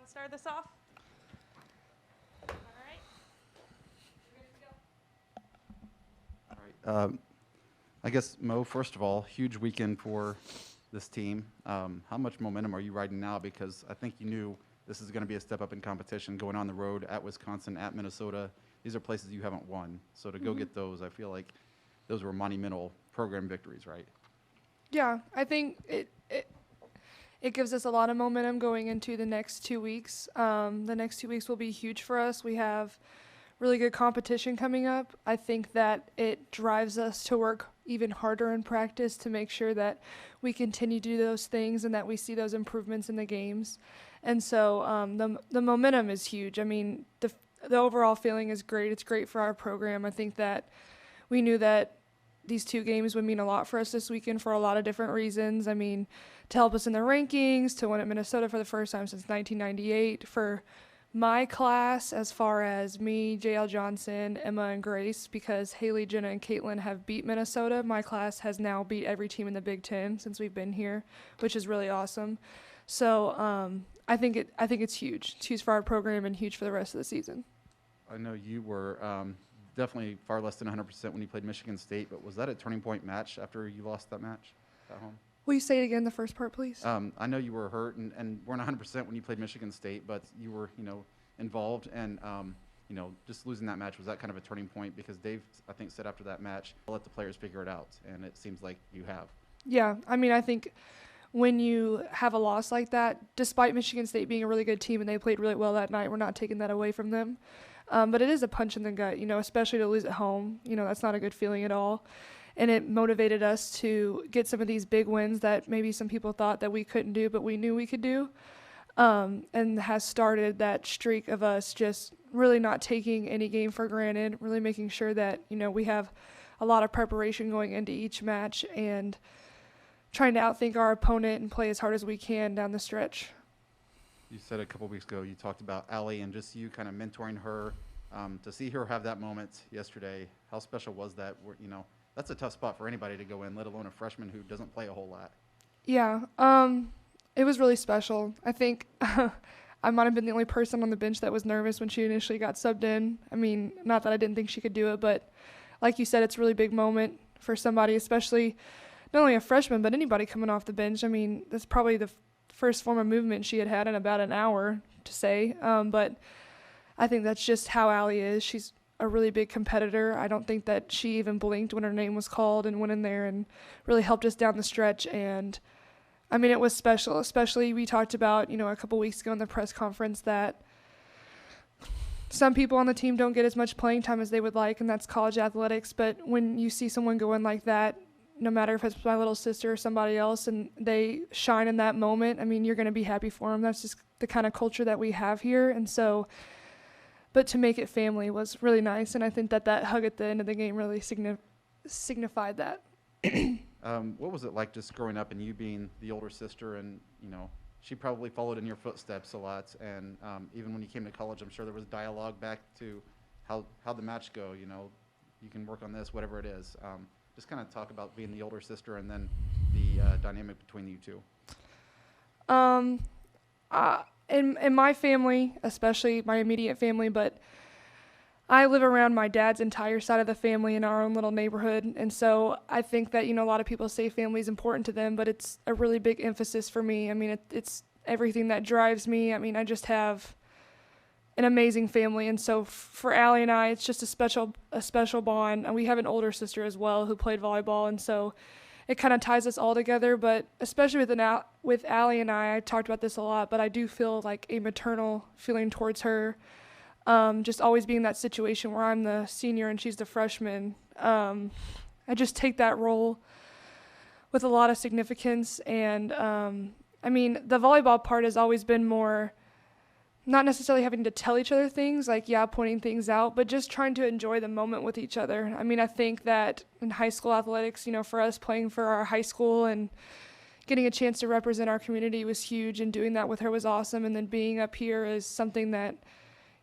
Want to start this off? All right. We're good to go. All right. I guess, Mo, first of all, huge weekend for this team. How much momentum are you riding now? Because I think you knew this is going to be a step up in competition going on the road at Wisconsin, at Minnesota. These are places you haven't won. So to go get those, I feel like those were monumental program victories, right? Yeah, I think it gives us a lot of momentum going into the next 2 weeks. The next 2 weeks will be huge for us. We have really good competition coming up. I think that it drives us to work even harder in practice to make sure that we continue to do those things and that we see those improvements in the games. And so the momentum is huge. I mean, the overall feeling is great. It's great for our program. I think that we knew that these 2 games would mean a lot for us this weekend for a lot of different reasons. I mean, to help us in the rankings, to win at Minnesota for the first time since 1998, for my class as far as me, JL Johnson, Emma, and Grace, because Haley, Jenna, and Caitlin have beat Minnesota. My class has now beat every team in the Big Ten since we've been here, which is really awesome. So I think it's huge. It's huge for our program and huge for the rest of the season. I know you were definitely far less than 100% when you played Michigan State, but was that a turning point match after you lost that match at home? Will you say it again, the first part, please? I know you were hurt and weren't 100% when you played Michigan State, but you were, involved. And, just losing that match, was that kind of a turning point? Because Dave, I think, said after that match, I'll let the players figure it out. And it seems like you have. Yeah, I mean, I think when you have a loss like that, despite Michigan State being a really good team and they played really well that night, we're not taking that away from them. But it is a punch in the gut, especially to lose at home. That's not a good feeling at all. And it motivated us to get some of these big wins that maybe some people thought that we couldn't do, but we knew we could do. And has started that streak of us just really not taking any game for granted, really making sure that, we have a lot of preparation going into each match and trying to outthink our opponent and play as hard as we can down the stretch. You said a couple weeks ago, you talked about Allie and just you kind of mentoring her. To see her have that moment yesterday, how special was that? That's a tough spot for anybody to go in, let alone a freshman who doesn't play a whole lot. Yeah, it was really special. I think I might have been the only person on the bench that was nervous when she initially got subbed in. I mean, not that I didn't think she could do it, but like you said, it's a really big moment for somebody, especially not only a freshman, but anybody coming off the bench. I mean, that's probably the first form of movement she had in about an hour, to say. But I think that's just how Allie is. She's a really big competitor. I don't think that she even blinked when her name was called and went in there and really helped us down the stretch. And I mean, it was special, especially we talked about, a couple weeks ago in the press conference that some people on the team don't get as much playing time as they would like, and that's college athletics. But when you see someone go in like that, no matter if it's my little sister or somebody else, and they shine in that moment, I mean, you're going to be happy for them. That's just the kind of culture that we have here. And so, but to make it family was really nice, and I think that hug at the end of the game really signified that. What was it like just growing up and you being the older sister and, she probably followed in your footsteps a lot. And even when you came to college, I'm sure there was dialogue back to how the match go, you can work on this, whatever it is. Just kind of talk about being the older sister and then the dynamic between you two. In my family, especially my immediate family, but I live around my dad's entire side of the family in our own little neighborhood. And so I think that, a lot of people say family is important to them, but it's a really big emphasis for me. I mean, it's everything that drives me. I mean, I just have an amazing family. And so for Allie and I, it's just a special bond. And we have an older sister as well who played volleyball. And so it kind of ties us all together. But especially with Allie and I talked about this a lot, but I do feel like a maternal feeling towards her. Just always being in that situation where I'm the senior and she's the freshman. I just take that role with a lot of significance. And, I mean, the volleyball part has always been more not necessarily having to tell each other things, like, pointing things out, but just trying to enjoy the moment with each other. I mean, I think that in high school athletics, for us playing for our high school and getting a chance to represent our community was huge, and doing that with her was awesome. And then being up here is something that,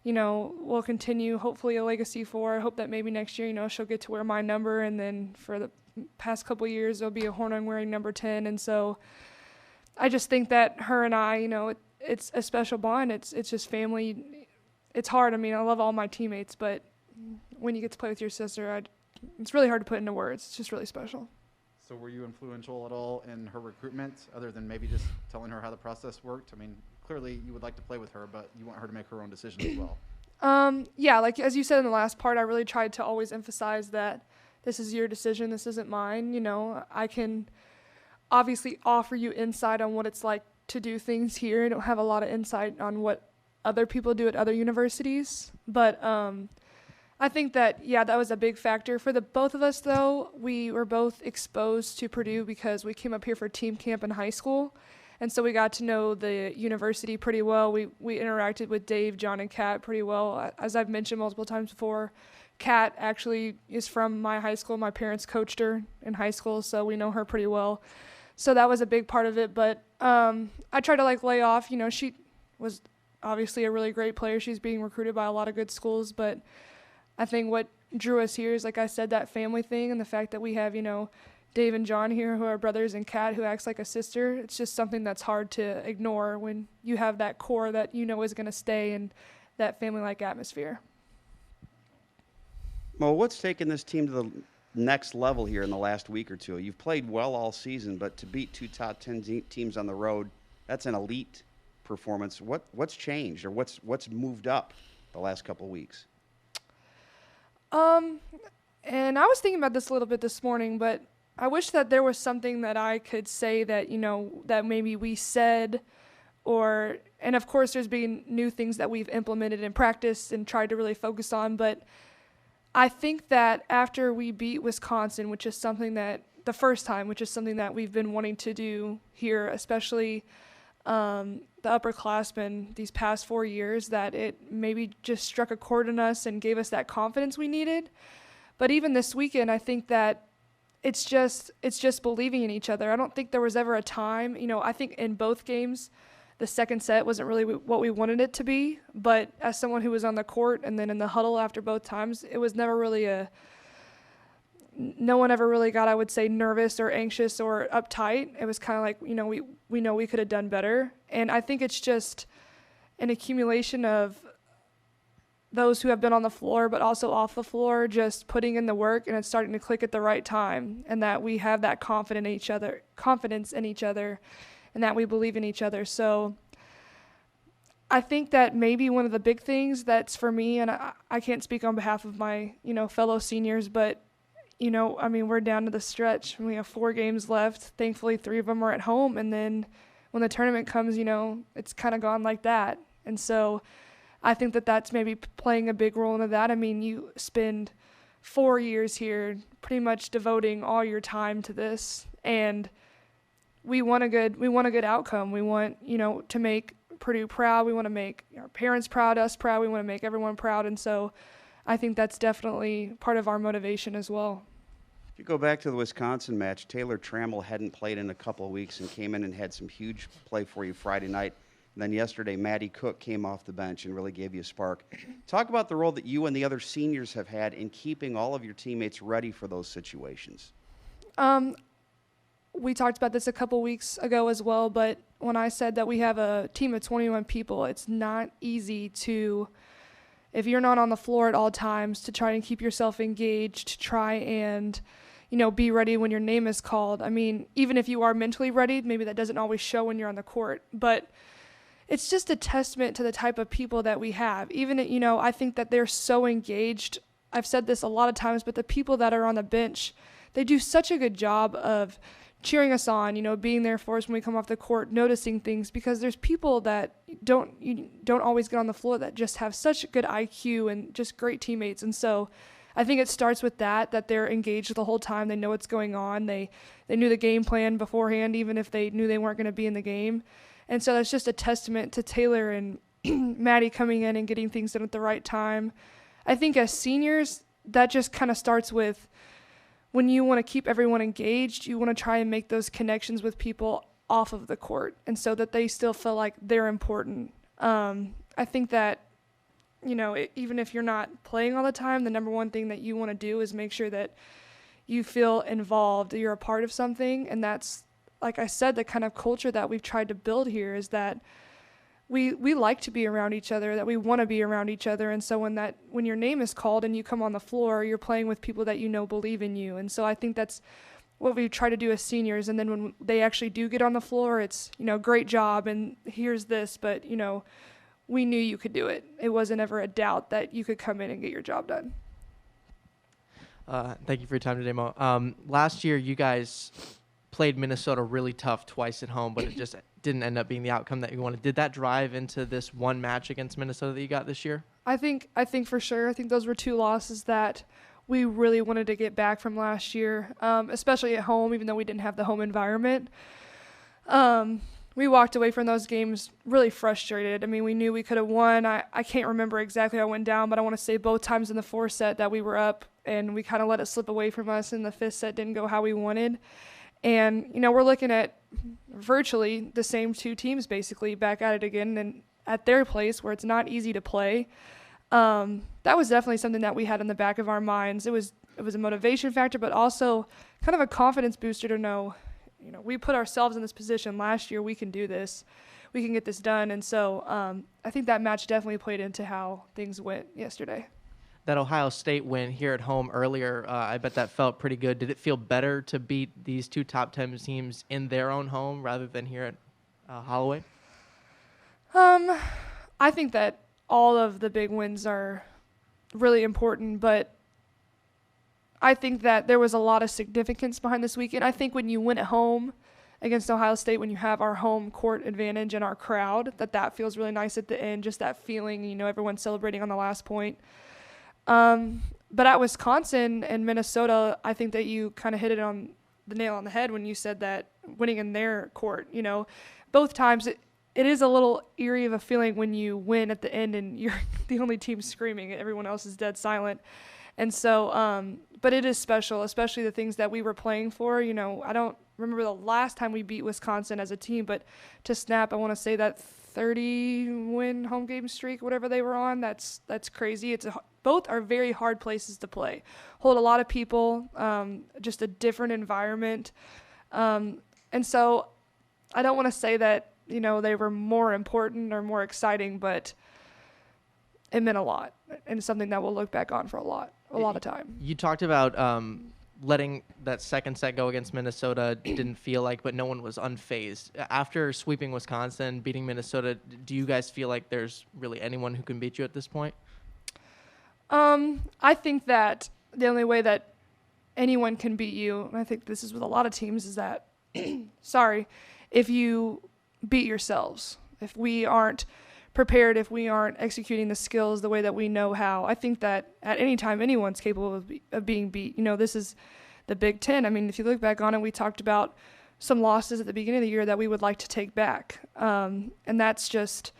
we'll continue, hopefully, a legacy for. I hope that maybe next year, she'll get to wear my number. And then for the past couple of years, there'll be a Hornung wearing number 10. And so I just think that her and I, it's a special bond. It's just family. It's hard. I mean, I love all my teammates, but when you get to play with your sister, it's really hard to put into words. It's just really special. So were you influential at all in her recruitment, other than maybe just telling her how the process worked? I mean, clearly you would like to play with her, but you want her to make her own decision as well. Yeah, like as you said in the last part, I really tried to always emphasize that this is your decision, this isn't mine. You know, I can obviously offer you insight on what it's like to do things here. I don't have a lot of insight on what other people do at other universities, but I think that, yeah, that was a big factor. For the both of us, though, we were both exposed to Purdue because we came up here for team camp in high school. And so we got to know the university pretty well. We interacted with Dave, John, and Kat pretty well. As I've mentioned multiple times before, Kat actually is from my high school. My parents coached her in high school, so we know her pretty well. So that was a big part of it. But I tried to, lay off. You know, she was obviously a really great player. She's being recruited by a lot of good schools. But I think what drew us here is, like I said, that family thing and the fact that we have, Dave and John here who are brothers and Kat who acts like a sister. It's just something that's hard to ignore when you have that core that is going to stay in that family-like atmosphere. Well, what's taken this team to the next level here in the last week or two? You've played well all season, but to beat two top 10 teams on the road, that's an elite performance. What's changed or what's moved up the last couple of weeks? And I was thinking about this a little bit this morning, but I wish that there was something that I could say that, that maybe we said and of course there's been new things that we've implemented in practice and tried to really focus on, but I think that after we beat Wisconsin, which is something that the first time, which is something that we've been wanting to do here, especially the upperclassmen these past 4 years, that it maybe just struck a chord in us and gave us that confidence we needed. But even this weekend, I think that it's just believing in each other. I don't think there was ever a time, I think in both games, the second set wasn't really what we wanted it to be. But as someone who was on the court and then in the huddle after both times, it was never really no one ever really got, I would say, nervous or anxious or uptight. It was kind of like, we know we could have done better. And I think it's just an accumulation of those who have been on the floor but also off the floor just putting in the work, and it's starting to click at the right time, and that we have that confidence in each other and that we believe in each other. So I think that maybe one of the big things that's for me, and I can't speak on behalf of my fellow seniors, but we're down to the stretch. We have 4 games left. Thankfully 3 of them are at home, and then when the tournament comes, it's kind of gone like that. And so I think that that's maybe playing a big role into that. I mean, you spend 4 years here pretty much devoting all your time to this, and we want a good outcome. We want, to make Purdue proud. We want to make our parents proud, us proud. We want to make everyone proud. And so I think that's definitely part of our motivation as well. If you go back to the Wisconsin match, Taylor Trammell hadn't played in a couple of weeks and came in and had some huge play for you Friday night. And then yesterday, Maddie Cook came off the bench and really gave you a spark. Talk about the role that you and the other seniors have had in keeping all of your teammates ready for those situations. We talked about this a couple weeks ago as well, but when I said that we have a team of 21 people, it's not easy to, if you're not on the floor at all times, to try and keep yourself engaged, to try and, be ready when your name is called. I mean, even if you are mentally ready, maybe that doesn't always show when you're on the court, but it's just a testament to the type of people that we have. Even, I think that they're so engaged. I've said this a lot of times, but the people that are on the bench, they do such a good job of cheering us on, being there for us when we come off the court, noticing things, because there's people that don't always get on the floor that just have such good IQ and just great teammates. And so I think it starts with that they're engaged the whole time. They know what's going on. They knew the game plan beforehand, even if they knew they weren't going to be in the game. And so that's just a testament to Taylor and Maddie coming in and getting things done at the right time. I think as seniors, that just kind of starts with when you want to keep everyone engaged, you want to try and make those connections with people off of the court, and so that they still feel like they're important. I think that, even if you're not playing all the time, the number one thing that you want to do is make sure that you feel involved, that you're a part of something. And that's, like I said, the kind of culture that we've tried to build here is that we like to be around each other, that we want to be around each other. And so when your name is called and you come on the floor, you're playing with people that believe in you. And so I think that's what we try to do as seniors. And then when they actually do get on the floor, it's, great job and here's this, but, we knew you could do it. It wasn't ever a doubt that you could come in and get your job done. Thank you for your time today, Mo. Last year, you guys played Minnesota really tough twice at home, but it just didn't end up being the outcome that you wanted. Did that drive into this one match against Minnesota that you got this year? I think for sure. I think those were 2 losses that we really wanted to get back from last year, especially at home, even though we didn't have the home environment. We walked away from those games really frustrated. I mean, we knew we could have won. I can't remember exactly how it went down, but I want to say both times in the 4th set that we were up and we kind of let it slip away from us, and the 5th set didn't go how we wanted. And, we're looking at virtually the same 2 teams basically back at it again and at their place where it's not easy to play. That was definitely something that we had in the back of our minds. It was a motivation factor, but also kind of a confidence booster to know, we put ourselves in this position last year. We can do this. We can get this done. And so I think that match definitely played into how things went yesterday. That Ohio State win here at home earlier, I bet that felt pretty good. Did it feel better to beat these 2 top 10 teams in their own home rather than here at Holloway? I think that all of the big wins are really important, but I think that there was a lot of significance behind this weekend. I think when you win at home against Ohio State, when you have our home court advantage and our crowd, that feels really nice at the end, just that feeling, everyone's celebrating on the last point. But at Wisconsin and Minnesota, I think that you kind of hit it on the nail on the head when you said that winning in their court, both times it is a little eerie of a feeling when you win at the end and you're the only team screaming, everyone else is dead silent. And so, but it is special, especially the things that we were playing for. I don't remember the last time we beat Wisconsin as a team, but to snap, I want to say that 30-win home game streak, whatever they were on, that's crazy. Both are very hard places to play. Hold a lot of people, just a different environment. And so I don't want to say that, they were more important or more exciting, but it meant a lot and something that we'll look back on for a lot of time. You talked about letting that second set go against Minnesota didn't feel like, but no one was unfazed. After sweeping Wisconsin, beating Minnesota, do you guys feel like there's really anyone who can beat you at this point? I think that the only way that anyone can beat you, and I think this is with a lot of teams, is that, if you beat yourselves. If we aren't prepared, if we aren't executing the skills the way that we know how, I think that at any time anyone's capable of being beat. This is the Big Ten. I mean, if you look back on it, we talked about some losses at the beginning of the year that we would like to take back. And that's just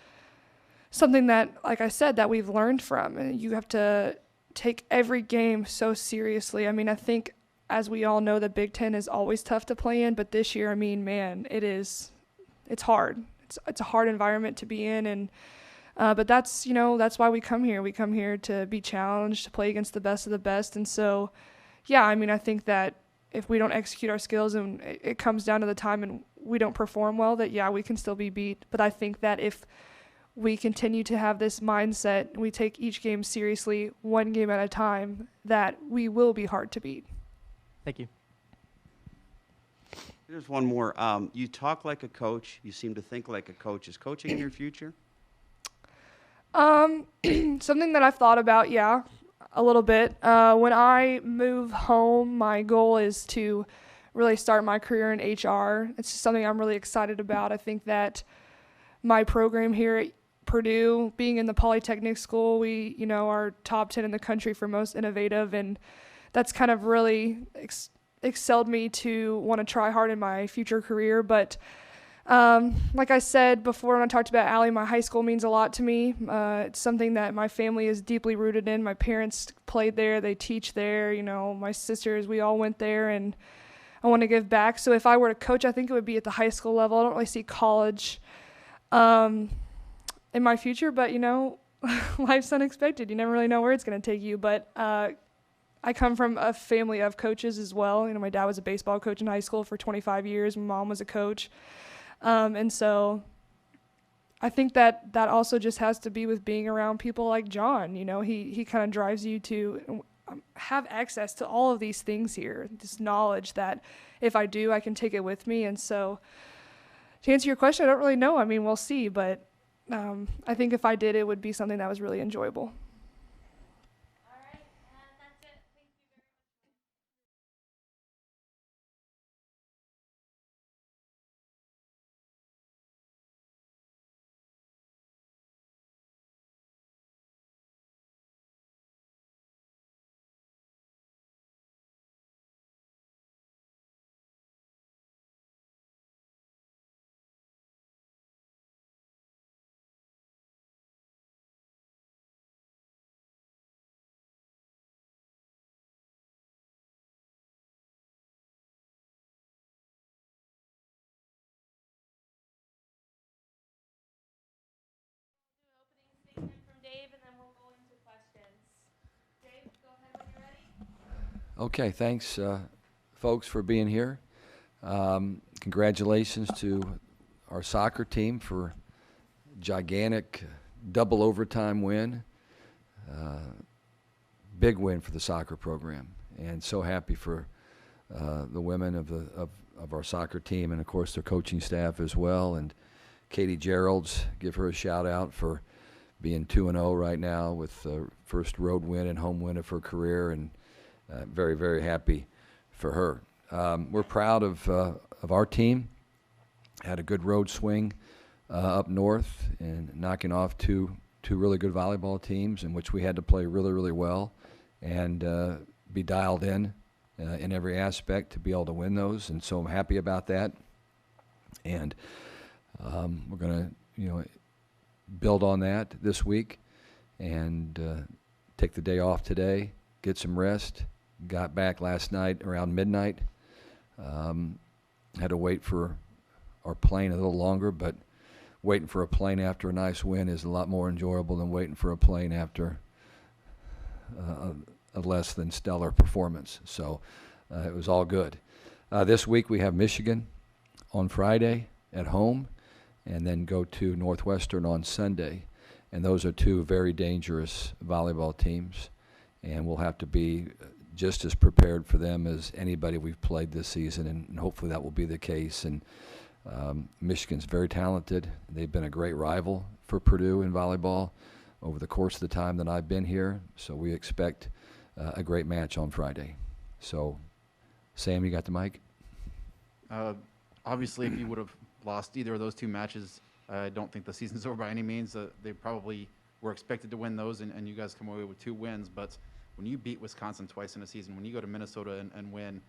something that, like I said, that we've learned from. And you have to take every game so seriously. I mean, I think, as we all know, the Big Ten is always tough to play in, but this year, I mean, man, it's hard. It's a hard environment to be in, and but that's why we come here. We come here to be challenged, to play against the best of the best. And so, yeah, I mean, I think that if we don't execute our skills and it comes down to the time and we don't perform well, that, yeah, we can still be beat. But I think that if we continue to have this mindset, we take each game seriously, one game at a time, that we will be hard to beat. Thank you. There's one more. You talk like a coach. You seem to think like a coach. Is coaching in your future? Something that I've thought about, yeah, a little bit. When I move home, my goal is to really start my career in HR. It's just something I'm really excited about. I think that my program here at Purdue, being in the Polytechnic School, we, are top 10 in the country for most innovative, and that's kind of really excelled me to want to try hard in my future career. But like I said before when I talked about Allie, my high school means a lot to me. It's something that my family is deeply rooted in. My parents played there, they teach there, my sisters, we all went there, and I want to give back. So if I were to coach, I think it would be at the high school level. I don't really see college in my future, but life's unexpected. You never really know where it's going to take you. But I come from a family of coaches as well. My dad was a baseball coach in high school for 25 years. My mom was a coach. And so I think that also just has to be with being around people like John. You know, he kind of drives you to have access to all of these things here, this knowledge that if I do, I can take it with me. And so to answer your question, I don't really know. I mean, we'll see, but I think if I did, it would be something that was really enjoyable. All right, and that's it. Thank you very much. Do an opening statement from Dave, and then we'll go into questions. Dave, go ahead when you're ready. Okay, thanks, folks, for being here. Congratulations to our soccer team for gigantic double overtime win. Big win for the soccer program, and so happy for the women of our soccer team, and of course their coaching staff as well. And Katie Geralds, give her a shout out for being 2-0 right now with the first road win and home win of her career, and very, very happy for her. We're proud of our team. Had a good road swing up north and knocking off two really good volleyball teams in which we had to play really, really well and be dialed in every aspect to be able to win those. And so I'm happy about that. And we're going to, build on that this week and take the day off today, get some rest. Got back last night around midnight. Had to wait for our plane a little longer, but waiting for a plane after a nice win is a lot more enjoyable than waiting for a plane after a less than stellar performance. So it was all good. This week we have Michigan on Friday at home, and then go to Northwestern on Sunday. And those are two very dangerous volleyball teams, and we'll have to be just as prepared for them as anybody we've played this season, and hopefully that will be the case. And Michigan's very talented. They've been a great rival for Purdue in volleyball over the course of the time that I've been here, so we expect a great match on Friday. So, Sam, you got the mic? Obviously, if you would have lost either of those two matches, I don't think the season's over by any means. They probably were expected to win those, and you guys come away with 2 wins. But when you beat Wisconsin twice in a season, when you go to Minnesota and win,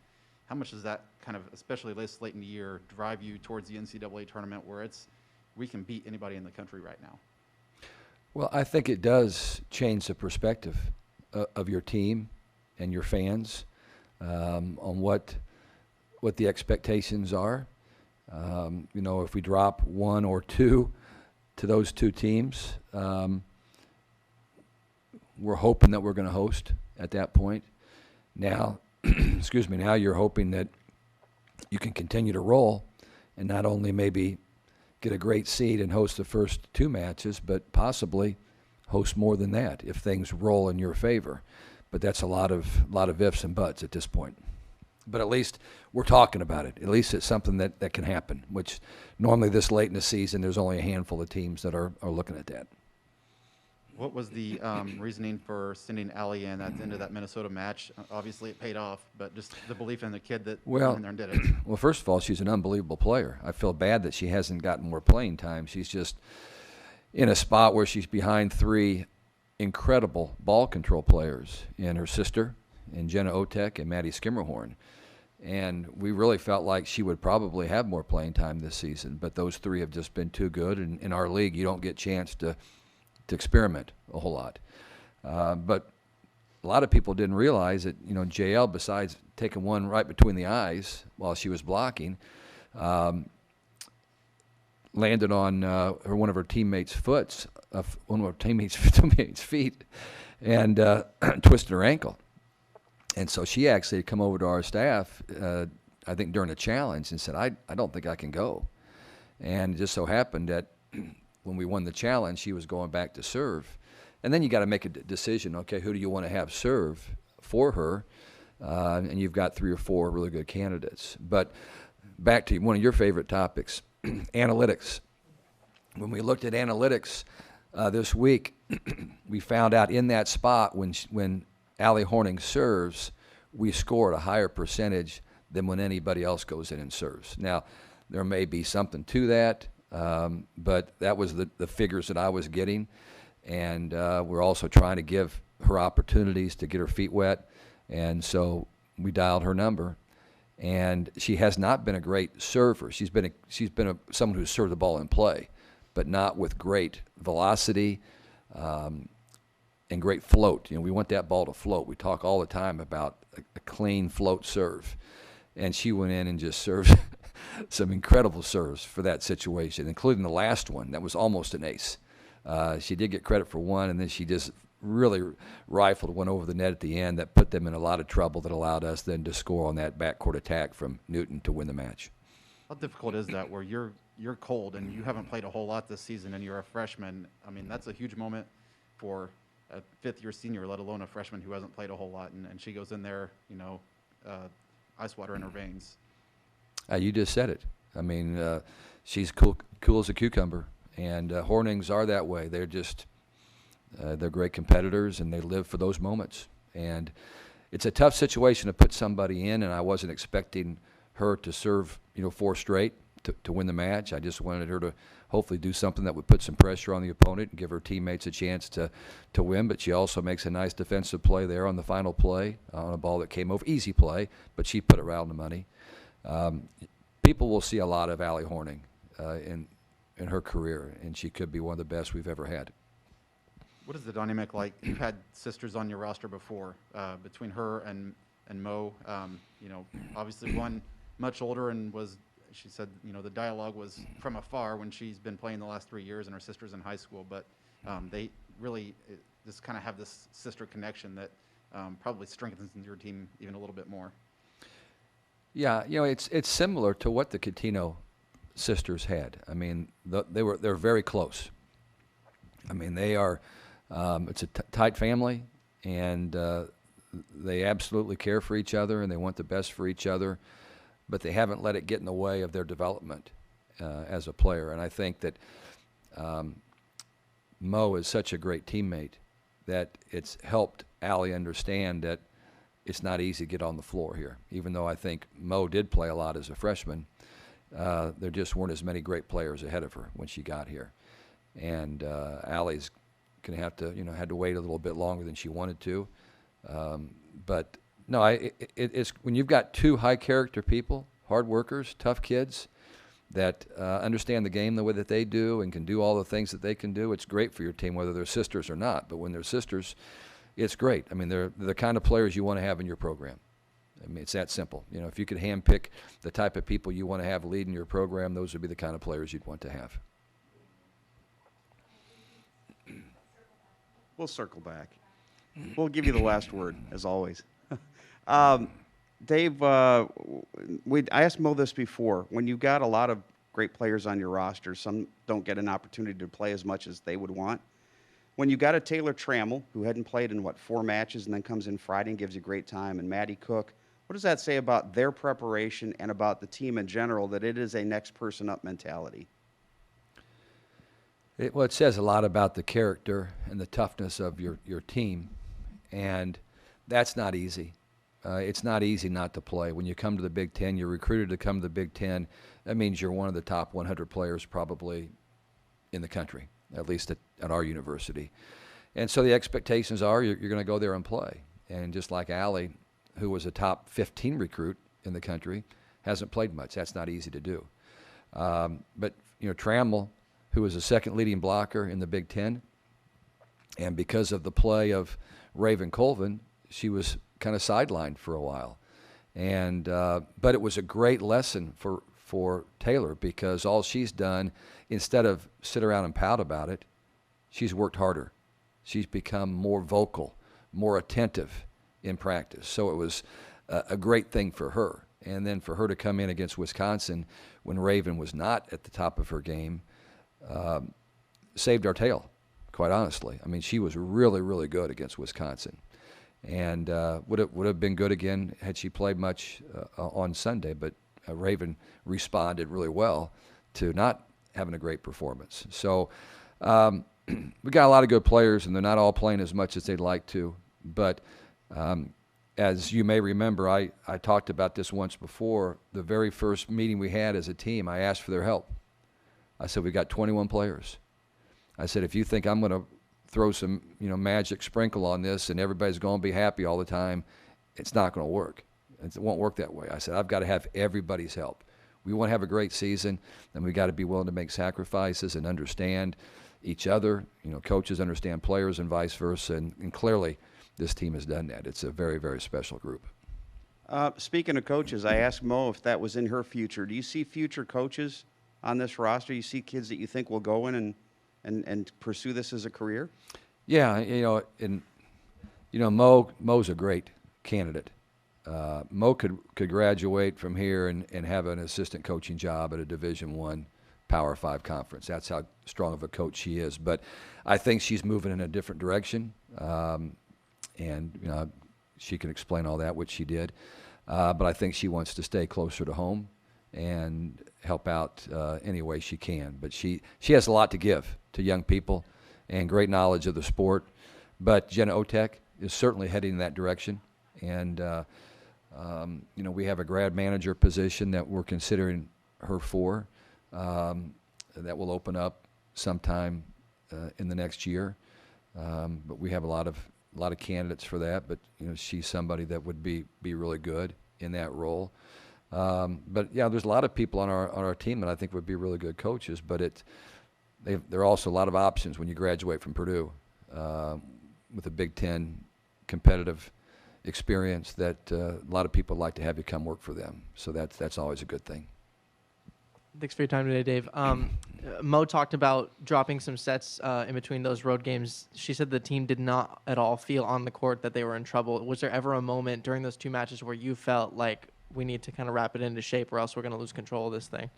how much does that kind of, especially this late in the year, drive you towards the NCAA tournament where we can beat anybody in the country right now? Well, I think it does change the perspective of your team and your fans on what the expectations are. If we drop 1 or 2 to those 2 teams, we're hoping that we're going to host at that point. Now, now you're hoping that you can continue to roll and not only maybe get a great seed and host the first 2 matches, but possibly host more than that if things roll in your favor. But that's a lot of ifs and buts at this point. But at least we're talking about it. At least it's something that can happen, which normally this late in the season, there's only a handful of teams that are looking at that. What was the reasoning for sending Allie in at the end of that Minnesota match? Obviously, it paid off, but just the belief in the kid that went in there and did it. Well, first of all, she's an unbelievable player. I feel bad that she hasn't gotten more playing time. She's just in a spot where she's behind 3 incredible ball control players, and her sister, and Jenna Otek, and Maddie Skimmerhorn. And we really felt like she would probably have more playing time this season, but those 3 have just been too good. And in our league, you don't get a chance to experiment a whole lot. But a lot of people didn't realize that, JL, besides taking one right between the eyes while she was blocking, landed on one of her teammates' feet, and twisted her ankle. And so she actually had come over to our staff, I think during a challenge, and said, I don't think I can go. And it just so happened that when we won the challenge, she was going back to serve. And then you got to make a decision, okay, who do you want to have serve for her? And you've got 3 or 4 really good candidates. But back to one of your favorite topics, analytics. When we looked at analytics this week, we found out in that spot when Allie Hornung serves, we score at a higher percentage than when anybody else goes in and serves. Now, there may be something to that, but that was the figures that I was getting. And we're also trying to give her opportunities to get her feet wet. And so we dialed her number. And she has not been a great server. She's been someone who's served the ball in play, but not with great velocity and great float. You know, we want that ball to float. We talk all the time about a clean float serve. And she went in and just served some incredible serves for that situation, including the last one. That was almost an ace. She did get credit for one, and then she just really rifled one over the net at the end that put them in a lot of trouble that allowed us then to score on that backcourt attack from Newton to win the match. How difficult is that where you're cold and you haven't played a whole lot this season and you're a freshman? I mean, that's a huge moment for a fifth-year senior, let alone a freshman who hasn't played a whole lot, and she goes in there, you know, ice water in her veins. You just said it. I mean, she's cool as a cucumber, and Hornungs are that way. They're just they're great competitors, and they live for those moments. And it's a tough situation to put somebody in, and I wasn't expecting her to serve, you know, 4 straight to win the match. I just wanted her to hopefully do something that would put some pressure on the opponent and give her teammates a chance to win. But she also makes a nice defensive play there on the final play on a ball that came over. Easy play, but she put it around the money. People will see a lot of Allie Hornung in her career, and she could be one of the best we've ever had. What is the dynamic like? You've had sisters on your roster before, between her and Mo. You know, obviously one much older and was, she said, you know, the dialogue was from afar when she's been playing the last 3 years and her sister's in high school. But they really just kind of have this sister connection that probably strengthens your team even a little bit more. Yeah, you know, it's similar to what the Catino sisters had. I mean, they're very close. I mean, they are. It's a tight family, and they absolutely care for each other, and they want the best for each other, but they haven't let it get in the way of their development as a player. And I think that Mo is such a great teammate that it's helped Allie understand that it's not easy to get on the floor here. Even though I think Mo did play a lot as a freshman, there just weren't as many great players ahead of her when she got here. And Allie's going to have to, you know, had to wait a little bit longer than she wanted to. But no, it's when you've got 2 high-character people, hard workers, tough kids that understand the game the way that they do and can do all the things that they can do, it's great for your team, whether they're sisters or not. But when they're sisters, it's great. I mean, they're the kind of players you want to have in your program. I mean, it's that simple. You know, if you could handpick the type of people you want to have leading your program, those would be the kind of players you'd want to have. We'll circle back. We'll give you the last word, as always. Dave, I asked Mo this before. When you've got a lot of great players on your roster, some don't get an opportunity to play as much as they would want. When you got a Taylor Trammell, who hadn't played in, 4 matches and then comes in Friday and gives you a great time, and Maddie Cook, what does that say about their preparation and about the team in general, that it is a next person up mentality? Well, it says a lot about the character and the toughness of your team, and that's not easy. It's not easy not to play. When you come to the Big Ten, you're recruited to come to the Big Ten. That means you're one of the top 100 players probably in the country, at least at our university. And so the expectations are you're going to go there and play. And just like Allie, who was a top 15 recruit in the country, hasn't played much. That's not easy to do. But, you know, Trammell, who was the second leading blocker in the Big Ten, and because of the play of Raven Colvin, she was kind of sidelined for a while. And but it was a great lesson for Taylor, because all she's done, instead of sit around and pout about it, she's worked harder. She's become more vocal, more attentive in practice. So it was a great thing for her. And then for her to come in against Wisconsin when Raven was not at the top of her game, saved our tail, quite honestly. I mean, she was really, really good against Wisconsin, and would have been good again had she played much on Sunday. But Raven responded really well to not having a great performance. So we got a lot of good players, and they're not all playing as much as they'd like to. But as you may remember, I talked about this once before. The very first meeting we had as a team, I asked for their help. I said, we got 21 players. I said, if you think I'm going to throw some, magic sprinkle on this and everybody's going to be happy all the time, it's not going to work. It won't work that way. I said, I've got to have everybody's help. We want to have a great season, and we got to be willing to make sacrifices and understand each other. Coaches understand players and vice versa, and clearly this team has done that. It's a very, very special group. Speaking of coaches, I asked Mo if that was in her future. Do you see future coaches on this roster? You see kids that you think will go in and pursue this as a career? Yeah, Mo's a great candidate. Mo could graduate from here and have an assistant coaching job at a Division I Power 5 conference. That's how strong of a coach she is. But I think she's moving in a different direction, and she can explain all that, which she did. But I think she wants to stay closer to home and help out any way she can. But she has a lot to give to young people and great knowledge of the sport. But Jenna Otek is certainly heading in that direction. And, we have a grad manager position that we're considering her for that will open up sometime in the next year. But we have a lot of candidates for that. But, she's somebody that would be really good in that role. But yeah, there's a lot of people on our team that I think would be really good coaches. But there are also a lot of options when you graduate from Purdue with a Big Ten competitive experience that a lot of people like to have you come work for them. So that's always a good thing. Thanks for your time today, Dave. Mo talked about dropping some sets in between those road games. She said the team did not at all feel on the court that they were in trouble. Was there ever a moment during those two matches where you felt like we need to kind of wrap it into shape or else we're going to lose control of this thing?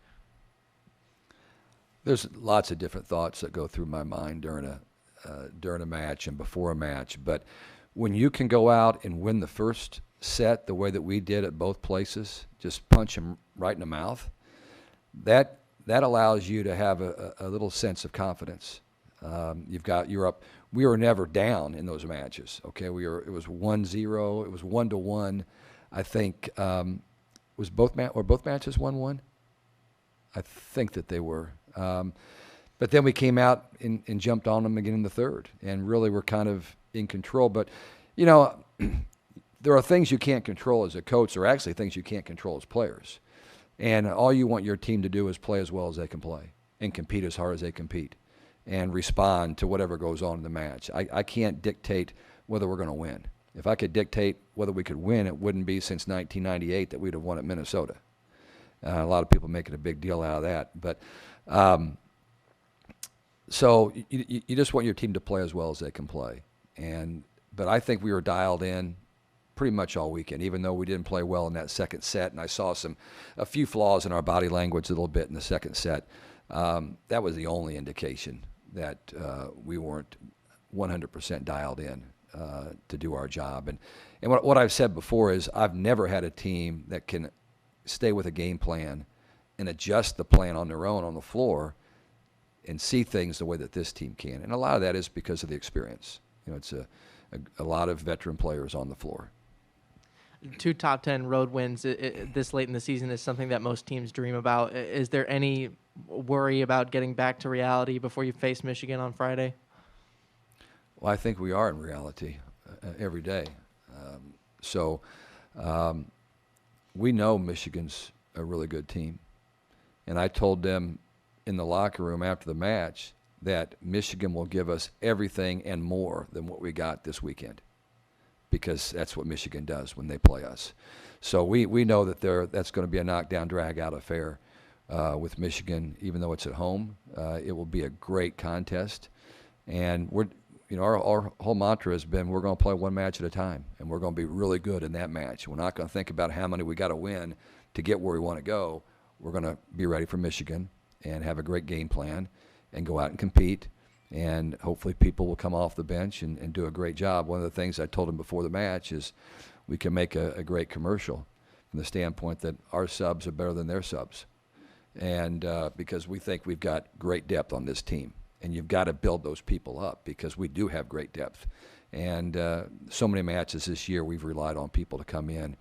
There's lots of different thoughts that go through my mind during a match and before a match. But when you can go out and win the first set the way that we did at both places, just punch them right in the mouth, that allows you to have a little sense of confidence. You're up. We were never down in those matches. Okay, it was 1-0. It was 1-1. I think were both matches 1-1? I think that they were. But then we came out and jumped on them again in the third, and really were kind of in control. But there are things you can't control as a coach. There are actually things you can't control as players. And all you want your team to do is play as well as they can play and compete as hard as they compete and respond to whatever goes on in the match. I can't dictate whether we're going to win. If I could dictate whether we could win, it wouldn't be since 1998 that we'd have won at Minnesota. A lot of people making a big deal out of that. But so you just want your team to play as well as they can play. But I think we were dialed in pretty much all weekend, even though we didn't play well in that second set, and I saw a few flaws in our body language a little bit in the second set. That was the only indication that we weren't 100% dialed in to do our job. And what I've said before is I've never had a team that can stay with a game plan and adjust the plan on their own on the floor and see things the way that this team can. And a lot of that is because of the experience. It's a lot of veteran players on the floor. 2 top 10 road wins this late in the season is something that most teams dream about. Is there any worry about getting back to reality before you face Michigan on Friday? Well, I think we are in reality every day. We know Michigan's a really good team. And I told them in the locker room after the match that Michigan will give us everything and more than what we got this weekend, because that's what Michigan does when they play us. So we know that that's going to be a knockdown, drag-out affair with Michigan, even though it's at home. It will be a great contest. And our whole mantra has been we're going to play one match at a time, and we're going to be really good in that match. We're not going to think about how many we got to win to get where we want to go. We're going to be ready for Michigan and have a great game plan and go out and compete And hopefully people will come off the bench and do a great job. One of the things I told them before the match is we can make a great commercial from the standpoint that our subs are better than their subs. And because we think we've got great depth on this team. And you've got to build those people up because we do have great depth. And so many matches this year we've relied on people to come in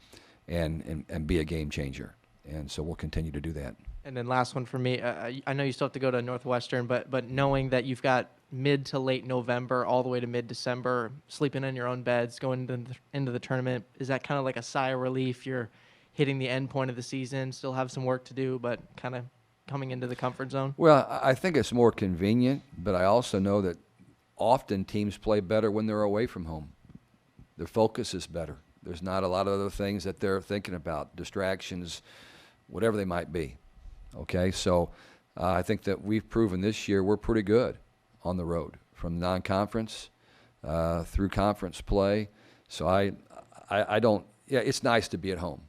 and be a game changer. And so we'll continue to do that. And then last one for me. I know you still have to go to Northwestern, but knowing that you've got mid to late November all the way to mid-December, sleeping in your own beds, going into the tournament, is that kind of like a sigh of relief? You're hitting the end point of the season, still have some work to do, but kind of coming into the comfort zone? Well, I think it's more convenient, but I also know that often teams play better when they're away from home. Their focus is better. There's not a lot of other things that they're thinking about, distractions, whatever they might be. Okay, so I think that we've proven this year we're pretty good on the road, from non-conference through conference play. So I don't, yeah, it's nice to be at home.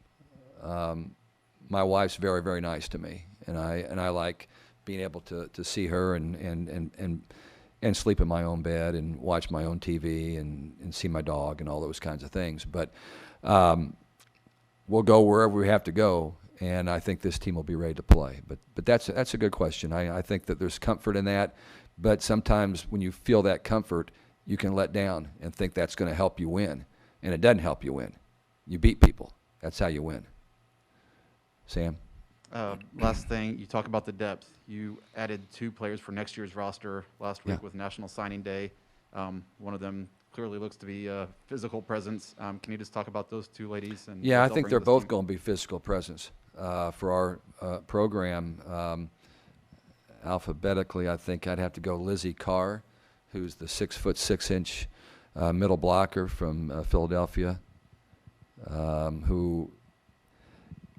My wife's very, very nice to me, and I like being able to see her and sleep in my own bed and watch my own TV and see my dog and all those kinds of things. But we'll go wherever we have to go, and I think this team will be ready to play. But that's a good question. I think that there's comfort in that, but sometimes when you feel that comfort, you can let down and think that's going to help you win, and it doesn't help you win. You beat people. That's how you win. Sam? Last thing, you talk about the depth. You added 2 players for next year's roster last week with National Signing Day. One of them clearly looks to be a physical presence. Can you just talk about those 2 ladies? And yeah, I think they're both team? going to be physical presence for our program. Alphabetically, I think I'd have to go Lizzie Carr, who's the 6'6" middle blocker from Philadelphia, who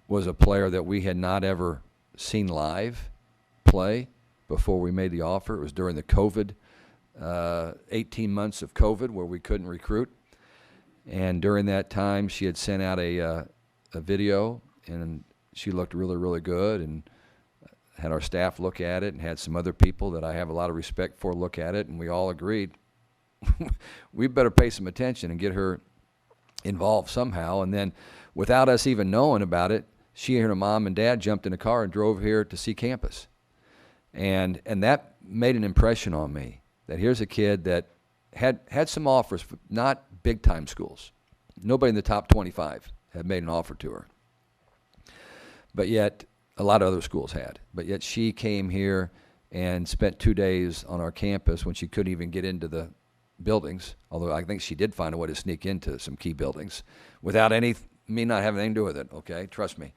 was a player that we had not ever seen live play before we made the offer. It was during the COVID, 18 months of COVID where we couldn't recruit. And during that time, she had sent out a video, and she looked really, really good, and had our staff look at it and had some other people that I have a lot of respect for look at it, and we all agreed we better pay some attention and get her involved somehow. And then without us even knowing about it, she and her mom and dad jumped in a car and drove here to see campus. And that made an impression on me, that here's a kid that had some offers, not big-time schools. Nobody in the top 25 had made an offer to her. But yet, a lot of other schools had. But yet she came here and spent 2 days on our campus when she couldn't even get into the buildings, although I think she did find a way to sneak into some key buildings without me not having anything to do with it, okay? Trust me.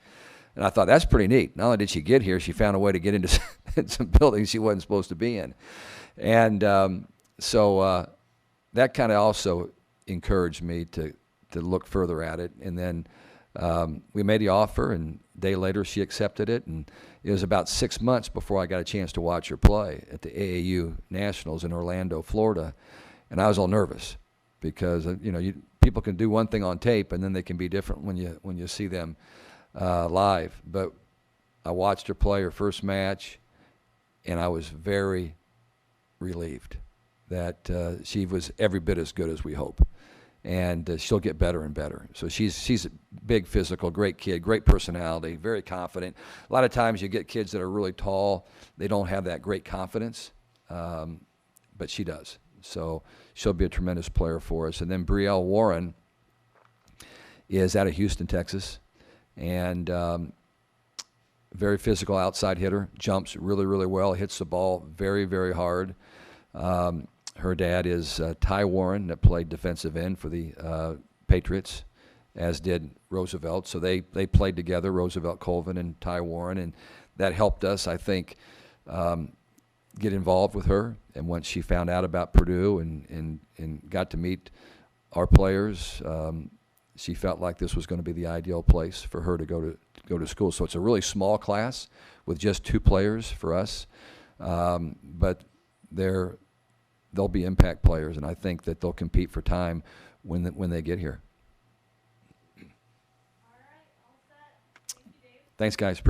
And I thought, that's pretty neat. Not only did she get here, she found a way to get into some buildings she wasn't supposed to be in. And so that kind of also encouraged me to look further at it. And then we made the offer, and a day later she accepted it. And it was about 6 months before I got a chance to watch her play at the AAU Nationals in Orlando, Florida. And I was all nervous because, people can do one thing on tape, and then they can be different when you see them live. But I watched her play her first match, and I was very relieved that she was every bit as good as we hope. And she'll get better and better. So she's a big physical, great kid, great personality, very confident. A lot of times you get kids that are really tall, they don't have that great confidence, but she does. So she'll be a tremendous player for us. And then Brielle Warren is out of Houston, Texas, and very physical outside hitter, jumps really, really well, hits the ball very, very hard. Her dad is Ty Warren, that played defensive end for the Patriots, as did Roosevelt. So they played together, Roosevelt Colvin and Ty Warren, and that helped us, I think, get involved with her. And once she found out about Purdue and got to meet our players, she felt like this was going to be the ideal place for her to go to school. So it's a really small class with just 2 players for us, but they'll be impact players, and I think that they'll compete for time when they get here. All right, all set. Thank you, Dave. Thanks, guys. Appreciate it.